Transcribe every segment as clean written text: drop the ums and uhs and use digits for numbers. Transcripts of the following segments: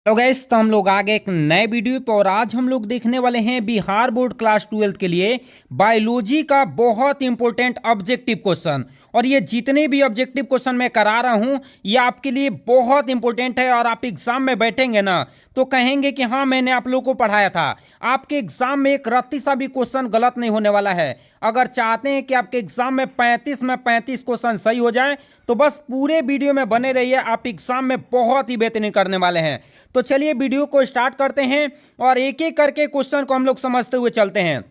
तो गैस तो हम लोग आ गए एक नए वीडियो पर और आज हम लोग देखने वाले हैं बिहार बोर्ड क्लास 12 के लिए बायोलॉजी का बहुत इंपॉर्टेंट ऑब्जेक्टिव क्वेश्चन। और ये जितने भी ऑब्जेक्टिव क्वेश्चन मैं करा रहा हूं ये आपके लिए बहुत इंपॉर्टेंट है और आप एग्जाम में बैठेंगे ना तो कहेंगे कि हाँ मैंने आप लोगों को पढ़ाया था। आपके एग्जाम में एक रत्ती सा भी क्वेश्चन गलत नहीं होने वाला है। अगर चाहते हैं कि आपके एग्जाम में 35 में 35 क्वेश्चन सही हो जाए तो बस पूरे वीडियो में बने रहिए, आप एग्जाम में बहुत ही बेहतरीन करने वाले हैं। तो चलिए वीडियो को स्टार्ट करते हैं और एक एक करके क्वेश्चन को हम लोग समझते हुए चलते हैं।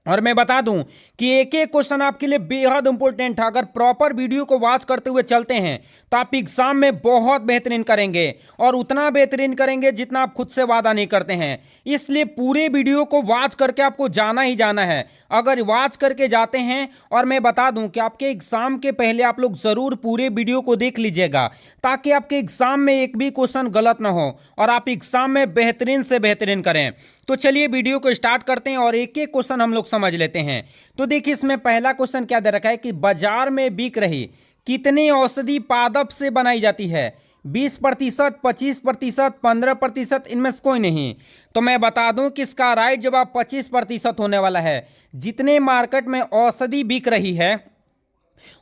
और मैं बता दूं कि एक एक क्वेश्चन आपके लिए बेहद इंपॉर्टेंट है। अगर प्रॉपर वीडियो को वॉच करते हुए चलते हैं तो आप एग्जाम में बहुत बेहतरीन करेंगे और उतना बेहतरीन करेंगे जितना आप खुद से वादा नहीं करते हैं। इसलिए पूरे वीडियो को वॉच करके आपको जाना ही जाना है। अगर वॉच करके जाते हैं और मैं बता दूं कि आपके एग्जाम के पहले आप लोग जरूर पूरे वीडियो को देख लीजिएगा ताकि आपके एग्जाम में एक भी क्वेश्चन गलत ना हो और आप एग्जाम में बेहतरीन से बेहतरीन करें। तो चलिए वीडियो को स्टार्ट करते हैं और एक एक क्वेश्चन हम लोग समझ लेते हैं। तो देखिए इसमें पहला क्वेश्चन क्या दे रखा है कि बाजार में बिक रही कितनी औषधि पादप से बनाई जाती है? 20%, 25%, 15%, इनमें से कोई नहीं। तो मैं बता दूं कि इसका राइट जवाब 25% होने वाला है। जितने मार्केट में औषधि बिक रही है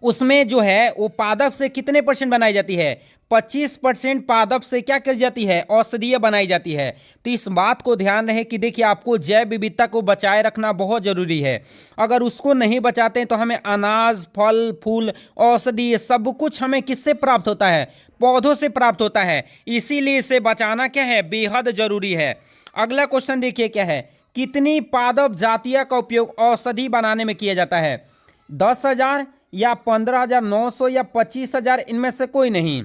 उसमें जो है वो पादप से कितने परसेंट बनाई जाती है? 25% पादप से क्या कर जाती है? औषधीय बनाई जाती है। तो इस बात को ध्यान रहे कि देखिए आपको जैव विविधता को बचाए रखना बहुत जरूरी है। अगर उसको नहीं बचाते हैं तो हमें अनाज, फल, फूल, औषधि सब कुछ हमें किससे प्राप्त होता है? पौधों से प्राप्त होता है। इसीलिए इसे बचाना क्या है? बेहद जरूरी है। अगला क्वेश्चन देखिए क्या है, कितनी पादप जातियों का उपयोग औषधि बनाने में किया जाता है? 10,000 या 15,900 या 25,000, इनमें से कोई नहीं।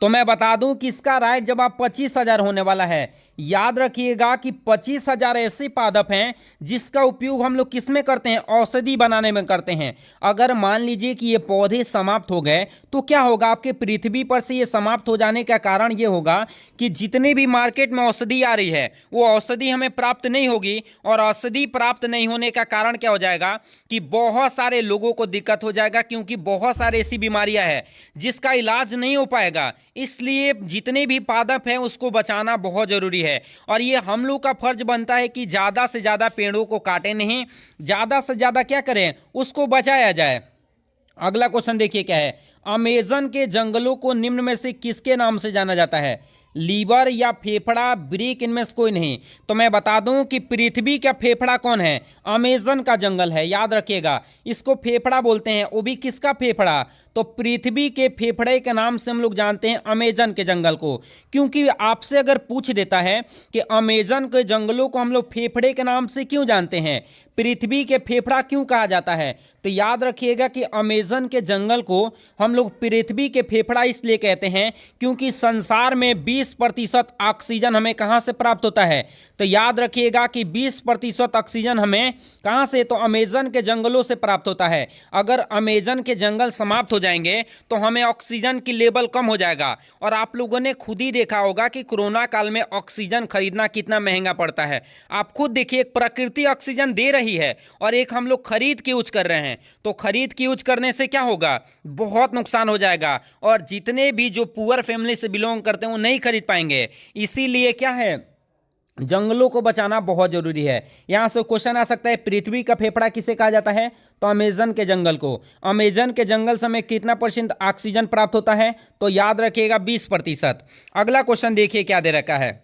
तो मैं बता दूं कि इसका राइट जवाब 25,000 होने वाला है। याद रखिएगा कि 25,000 ऐसे पादप हैं जिसका उपयोग हम लोग किस में करते हैं? औषधि बनाने में करते हैं। अगर मान लीजिए कि ये पौधे समाप्त हो गए तो क्या होगा? आपके पृथ्वी पर से ये समाप्त हो जाने का कारण ये होगा कि जितने भी मार्केट में औषधि आ रही है वो औषधि हमें प्राप्त नहीं होगी और औषधि प्राप्त नहीं होने का कारण क्या हो जाएगा कि बहुत सारे लोगों को दिक्कत हो जाएगा, क्योंकि बहुत सारे ऐसी बीमारियां हैं जिसका इलाज नहीं हो पाएगा। इसलिए जितने भी पादप हैं उसको बचाना बहुत जरूरी है और ये हम लोग का फर्ज बनता है कि ज्यादा से ज्यादा पेड़ों को काटें नहीं, ज्यादा से ज्यादा क्या करें? उसको बचाया जाए। अगला क्वेश्चन देखिए क्या है, अमेजन के जंगलों को निम्न में से किसके नाम से जाना जाता है? लीवर या फेफड़ा, ब्रिक, इनमें से कोई नहीं। तो मैं बता दूं कि पृथ्वी का फेफड़ा कौन है? अमेजन का जंगल है। याद रखिएगा इसको फेफड़ा बोलते हैं। वो भी किसका फेफड़ा? तो पृथ्वी के फेफड़े के नाम से हम लोग जानते हैं अमेजन के जंगल को। क्योंकि आपसे अगर पूछ देता है कि अमेजन के जंगलों को हम लोग फेफड़े के नाम से क्यों जानते हैं, पृथ्वी के फेफड़ा क्यों कहा जाता है, तो याद रखिएगा कि अमेजन के जंगल को हम लोग पृथ्वी के फेफड़ा इसलिए कहते हैं क्योंकि संसार में 20% ऑक्सीजन हमें कहां से प्राप्त होता है? तो याद रखिएगा कि 20% ऑक्सीजन हमें कहां से? तो अमेजन के जंगलों से प्राप्त होता है। अगर अमेजन के जंगल समाप्त हो जाएंगे तो हमें ऑक्सीजन की लेवल कम हो जाएगा। और आप लोगों ने खुद ही देखा होगा कि कोरोना काल में ऑक्सीजन खरीदना कितना महंगा पड़ता है। आप खुद देखिए, एक प्रकृति ऑक्सीजन दे रही है और एक हम लोग खरीद के यूज कर रहे हैं। तो खरीद के यूज करने से क्या होगा? बहुत नुकसान हो जाएगा और जितने भी जो पुअर फैमिली से बिलोंग करते हैं वो नहीं खरीद पाएंगे। इसीलिए क्या है, जंगलों को बचाना बहुत जरूरी है। यहां से क्वेश्चन आ सकता है पृथ्वी का फेफड़ा किसे कहा जाता है? तो अमेजन के जंगल को। अमेजन के जंगल से हमें कितना परसेंट ऑक्सीजन प्राप्त होता है? तो याद रखिएगा 20%। अगला क्वेश्चन देखिए क्या दे रखा है,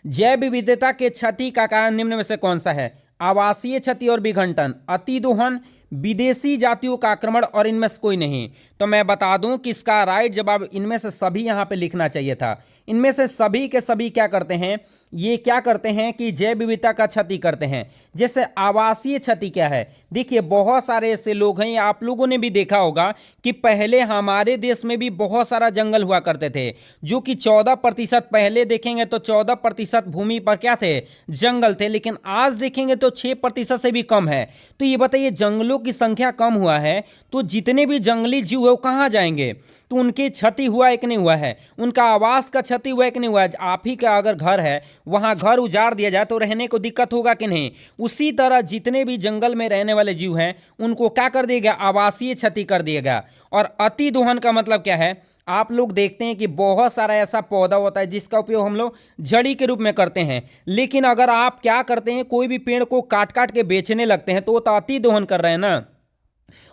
जैव विविधता के क्षति का कारण निम्न में से कौन सा है? आवासीय क्षति और विघटन, अतिदोहन, विदेशी जातियों का आक्रमण और इनमें से कोई नहीं। तो मैं बता दूं कि इसका राइट जवाब इनमें से सभी यहां पे लिखना चाहिए था। इनमें से सभी के सभी क्या करते हैं? ये क्या करते हैं कि जैव विविधता का क्षति करते हैं। जैसे आवासीय क्षति क्या है? देखिए बहुत सारे ऐसे लोग हैं, आप लोगों ने भी देखा होगा कि पहले हमारे देश में भी बहुत सारा जंगल हुआ करते थे जो कि 14%, पहले देखेंगे तो 14% भूमि पर क्या थे? जंगल थे। लेकिन आज देखेंगे तो 6% से भी कम है। तो ये बताइए जंगलों की संख्या कम हुआ है तो जितने भी जंगली जीव हुए वो कहाँ जाएंगे? तो उनकी क्षति हुआ है कि नहीं हुआ है? उनका आवास का क्षति हुआ है कि नहीं हुआ है? आप ही का अगर घर है, वहाँ घर उजाड़ दिया जाए तो रहने को दिक्कत होगा कि नहीं? उसी तरह जितने भी जंगल में रहने वाले जीव हैं उनको क्या कर दिया गया? आवासीय क्षति कर दिया गया। और अति दोहन का मतलब क्या है? आप लोग देखते हैं कि बहुत सारा ऐसा पौधा होता है जिसका उपयोग हम लोग जड़ी के रूप में करते हैं, लेकिन अगर आप क्या करते हैं, कोई भी पेड़ को काट काट के बेचने लगते हैं तो वो तो अति दोहन कर रहे हैं ना।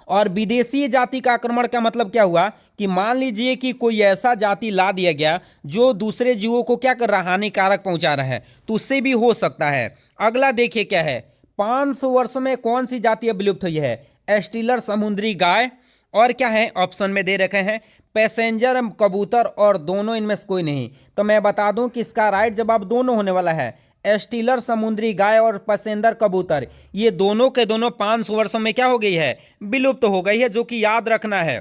और विदेशी जाति का आक्रमण का मतलब क्या हुआ कि मान लीजिए कि कोई ऐसा जाति ला दिया गया जो दूसरे जीवों को क्या कर रहा है? हानिकारक पहुंचा रहा है, तो उससे भी हो सकता है। अगला देखिए क्या है, 500 वर्षों में कौन सी जाति अब विलुप्त हुई है? एस्टिलर समुद्री गाय, और क्या है ऑप्शन में दे रखे हैं, पैसेंजर कबूतर, और दोनों इनमें से कोई नहीं। तो मैं बता दूं कि इसका राइट जवाब दोनों होने वाला है। एस्टिलर समुद्री गाय और पैसेंजर कबूतर, ये दोनों के दोनों 500 वर्षों में क्या हो गई है? विलुप्त हो गई है, जो कि याद रखना है।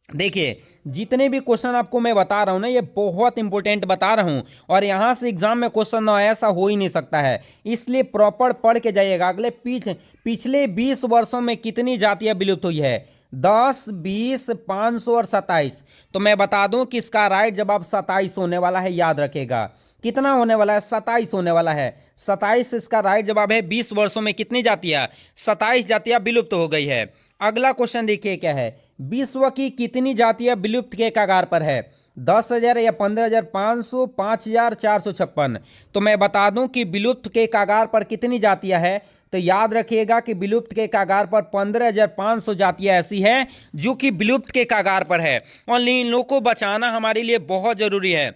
देखिए जितने भी क्वेश्चन आपको मैं बता रहा हूं ना, ये बहुत इंपॉर्टेंट बता रहा हूं, और यहां से एग्जाम में क्वेश्चन ना ऐसा हो ही नहीं सकता है, इसलिए प्रॉपर पढ़ के जाइएगा। अगले पिछले 20 वर्षों में कितनी जातियां विलुप्त हुई है? 10, 20, 500 और 27। तो मैं बता दूं कि इसका राइट जवाब 27 होने वाला है, याद रखेगा। कितना होने वाला है? 27 होने वाला है। 27 इसका राइट जवाब है। 20 वर्षों में कितनी जातियां? 27 जातियां विलुप्त हो गई है। अगला क्वेश्चन देखिए क्या है, विश्व की कितनी जातियां विलुप्त के कगार पर है? 10,000 या 15,500, 5,456। तो मैं बता दूं कि विलुप्त के कगार पर कितनी जातियां हैं? तो याद रखिएगा कि विलुप्त के कगार पर 15,500 जातियां ऐसी हैं जो कि विलुप्त के कगार पर है, और इन लोगों को बचाना हमारे लिए बहुत जरूरी है,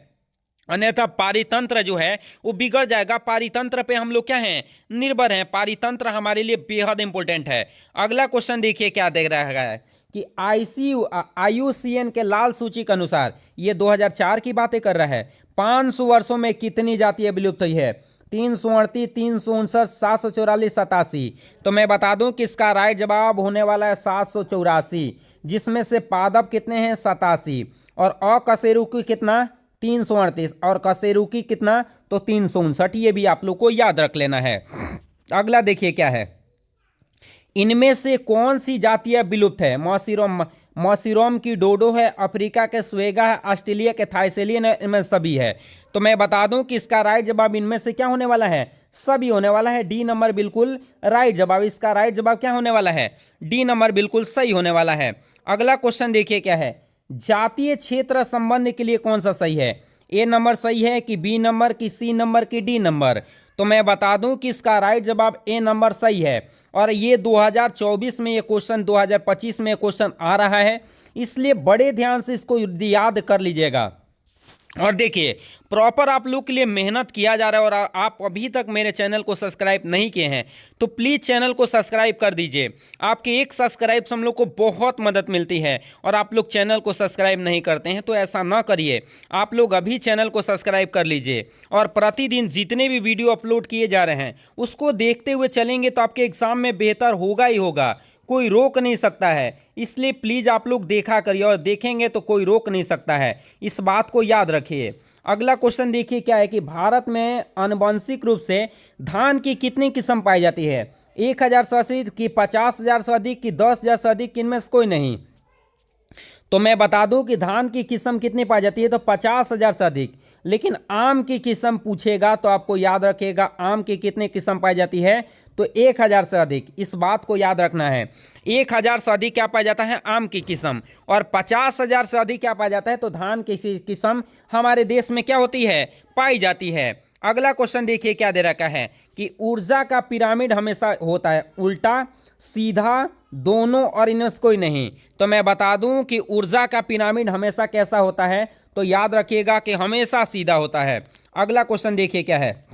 अन्यथा पारितंत्र जो है वो बिगड़ जाएगा। पारितंत्र पे हम लोग क्या हैं? निर्भर हैं। पारितंत्र हमारे लिए बेहद इंपॉर्टेंट है। अगला क्वेश्चन देखिए क्या देख रहा है कि IUCN के लाल सूची के अनुसार, ये 2004 की बातें कर रहा है, 500 वर्षों में कितनी जातियां विलुप्त हुई है? 338, 359, 744, 87। तो मैं बता दूं कि इसका राइट जवाब होने वाला है 784, जिसमें से पादप कितने हैं? 87, और अकशेरुकी कितना? 338, और कशेरुकी कितना? तो 359। ये भी आप लोग को याद रख लेना है। अगला देखिए क्या है, इनमें से कौन सी जातियां विलुप्त है? मॉसिरोम की डोडो है, अफ्रीका के स्वेगा है, ऑस्ट्रेलिया के थाईसेलियन है, इनमें सभी है। तो मैं बता दूं कि इसका राइट जवाब इनमें से क्या होने वाला है? सभी होने वाला है। डी नंबर बिल्कुल राइट जवाब। इसका राइट जवाब क्या होने वाला है? डी नंबर बिल्कुल सही होने वाला है। अगला क्वेश्चन देखिए क्या है, जातीय क्षेत्र संबंध के लिए कौन सा सही है? ए नंबर सही है कि बी नंबर की सी नंबर की डी नंबर? तो मैं बता दूं कि इसका राइट जवाब ए नंबर सही है। और ये 2024 में ये क्वेश्चन 2025 में ये क्वेश्चन आ रहा है, इसलिए बड़े ध्यान से इसको याद कर लीजिएगा। और देखिए प्रॉपर आप लोग के लिए मेहनत किया जा रहा है, और आप अभी तक मेरे चैनल को सब्सक्राइब नहीं किए हैं तो प्लीज़ चैनल को सब्सक्राइब कर दीजिए। आपके एक सब्सक्राइब से हम लोग को बहुत मदद मिलती है, और आप लोग चैनल को सब्सक्राइब नहीं करते हैं तो ऐसा ना करिए। आप लोग अभी चैनल को सब्सक्राइब कर लीजिए, और प्रतिदिन जितने भी वीडियो अपलोड किए जा रहे हैं उसको देखते हुए चलेंगे तो आपके एग्जाम में बेहतर होगा ही होगा, कोई रोक नहीं सकता है। इसलिए प्लीज़ आप लोग देखा करिए, और देखेंगे तो कोई रोक नहीं सकता है, इस बात को याद रखिए। अगला क्वेश्चन देखिए क्या है कि भारत में आनुवंशिक रूप से धान की कितनी किस्म पाई जाती है? 1,000 से अधिक कि 50,000 से अधिक कि 10,000 से अधिक, इनमें से कोई नहीं? तो मैं बता दूं कि धान की किस्म कितनी पाई जाती है? तो 50,000 से अधिक। लेकिन आम की किस्म पूछेगा तो आपको याद रखिएगा, आम की कितनी किस्म पाई जाती है? तो 1,000 से अधिक। इस बात को याद रखना है, 1,000 से अधिक क्या पाया जाता है? आम की किस्म। और 50,000 से अधिक क्या पाया जाता है? तो धान की किस्म हमारे देश में क्या होती है? पाई जाती है। अगला क्वेश्चन देखिए क्या दे रखा है कि ऊर्जा का पिरामिड हमेशा होता है उल्टा, सीधा, दोनों, और इनमें से कोई नहीं? तो मैं बता दूं कि ऊर्जा का पिरामिड हमेशा कैसा होता है? तो याद रखिएगा कि हमेशा सीधा होता है। अगला क्वेश्चन देखिए क्या है,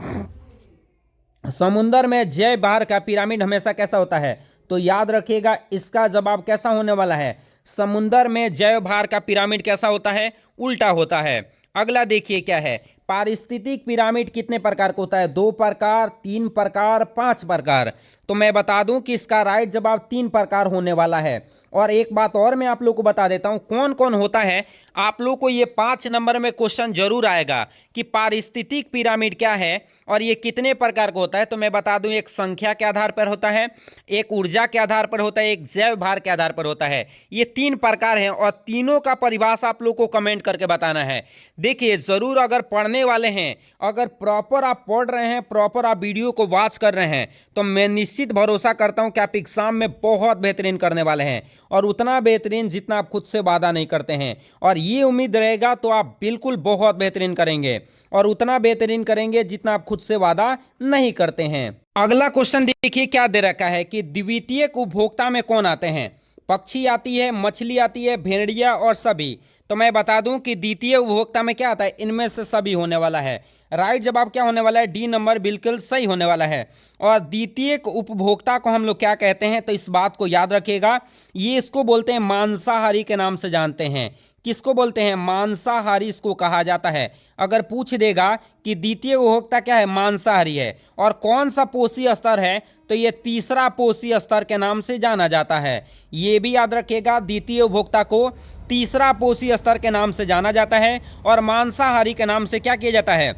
समुद्र में जय भार का पिरामिड हमेशा कैसा होता है? तो याद रखिएगा इसका जवाब कैसा होने वाला है? समुद्र में जय भार का पिरामिड कैसा होता है? उल्टा होता है। अगला देखिए क्या है, पारिस्थितिक पिरामिड कितने प्रकार का होता है? 2 प्रकार, 3 प्रकार, 5 प्रकार? तो मैं बता दूं कि इसका राइट जवाब 3 प्रकार होने वाला है। और एक बात और मैं आप लोग को बता देता हूं कौन कौन होता है। आप लोग को ये 5 नंबर में क्वेश्चन जरूर आएगा कि पारिस्थितिक पिरामिड क्या है और ये कितने प्रकार का होता है। तो मैं बता दूं, एक संख्या के आधार पर होता है, एक ऊर्जा के आधार पर होता है, एक जैव भार के आधार पर होता है। ये 3 प्रकार हैं और तीनों का परिभाषा आप लोग को कमेंट करके बताना है। देखिए जरूर अगर पढ़ने वाले हैं, अगर प्रॉपर आप पढ़ रहे हैं, प्रॉपर आप वीडियो को वॉच कर रहे हैं, तो मैं निश्चित भरोसा करता हूं कि आप एग्जाम में बहुत बेहतरीन करने वाले हैं और उतना बेहतरीन जितना आप खुद से वादा नहीं करते हैं। और ये उम्मीद रहेगा तो आप बिल्कुल बहुत बेहतरीन करेंगे और उतना बेहतरीन करेंगे जितना आप खुद से वादा नहीं करते हैं। अगला क्वेश्चन देखिए क्या दे रखा है कि द्वितीयक उपभोक्ता में कौन आते हैं। पक्षी आती है, मछली आती है, भेड़िया और सभी। तो मैं बता दूं कि द्वितीय उपभोक्ता में क्या आता है, इनमें से सभी होने वाला है। राइट जवाब क्या होने वाला है, डी नंबर बिल्कुल सही होने वाला है। और द्वितीय उपभोक्ता को हम लोग क्या कहते हैं, तो इस बात को याद रखिएगा, ये इसको बोलते हैं मांसाहारी के नाम से जानते हैं। किसको बोलते हैं, मांसाहारी इसको कहा जाता है। अगर पूछ देगा कि द्वितीय उपभोक्ता क्या है, मांसाहारी है। और कौन सा पोषी स्तर है, तो ये तीसरा पोषी स्तर के नाम से जाना जाता है। ये भी याद रखिएगा, द्वितीय उपभोक्ता को तीसरा पोषी स्तर के नाम से जाना जाता है और मांसाहारी के नाम से क्या किया जाता है,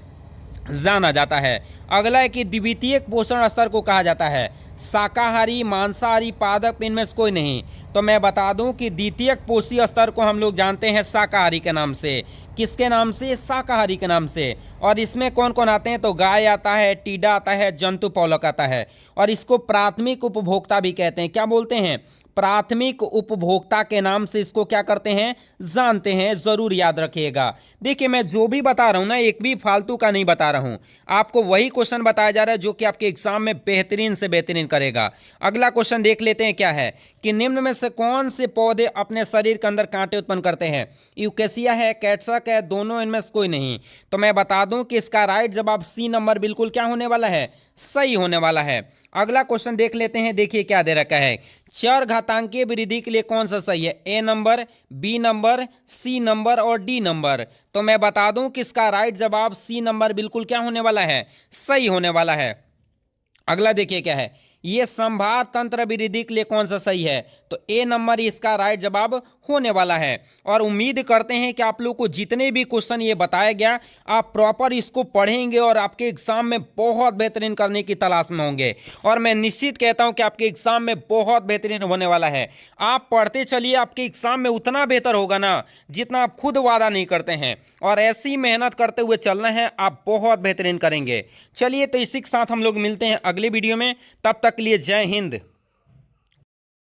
जाना जाता है। अगला है कि द्वितीयक पोषण स्तर को कहा जाता है शाकाहारी, मांसाहारी, पादप, इनमें से कोई नहीं। तो मैं बता दूं कि द्वितीयक पोषी स्तर को हम लोग जानते हैं शाकाहारी के नाम से। किसके नाम से, शाकाहारी के नाम से। और इसमें कौन कौन आते हैं, तो गाय आता है, टीडा आता है, जंतु पौलक आता है। और इसको प्राथमिक उपभोक्ता भी कहते हैं। क्या बोलते हैं, प्राथमिक उपभोक्ता के नाम से इसको क्या करते हैं, जानते हैं। जरूर याद रखिएगा। देखिए मैं जो भी बता रहा हूं ना, एक भी फालतू का नहीं बता रहा हूं, आपको वही क्वेश्चन बताया जा रहा है जो कि आपके एग्जाम में बेहतरीन से बेहतरीन करेगा। अगला क्वेश्चन देख लेते हैं क्या है कि निम्न में से कौन से पौधे अपने शरीर के अंदर कांटे उत्पन्न करते हैं। यूकेसिया है, कैटसक है, दोनों इनमें से कोई नहीं। तो मैं बता दूं कि इसका राइट जवाब सी नंबर बिल्कुल क्या होने वाला है, सही होने वाला है। अगला क्वेश्चन देख लेते हैं। देखिए क्या दे रखा है, चर घातांकीय वृद्धि के लिए कौन सा सही है, A number, B number, C number और डी नंबर। तो मैं बता दूं कि इसका राइट जवाब सी नंबर बिल्कुल क्या होने वाला है, सही होने वाला है। अगला देखिए क्या है, ये संभार तंत्र वृद्धि के लिए कौन सा सही है, तो ए नंबर इसका राइट जवाब होने वाला है। और उम्मीद करते हैं कि आप लोग को जितने भी क्वेश्चन ये बताया गया, आप प्रॉपर इसको पढ़ेंगे और आपके एग्जाम में बहुत बेहतरीन करने की तलाश में होंगे। और मैं निश्चित कहता हूं कि आपके एग्जाम में बहुत बेहतरीन होने वाला है। आप पढ़ते चलिए, आपके एग्जाम में उतना बेहतर होगा ना जितना आप खुद वादा नहीं करते हैं। और ऐसी मेहनत करते हुए चलना है, आप बहुत बेहतरीन करेंगे। चलिए तो इसी के साथ हम लोग मिलते हैं अगले वीडियो में। तब तक के लिए जय हिंद।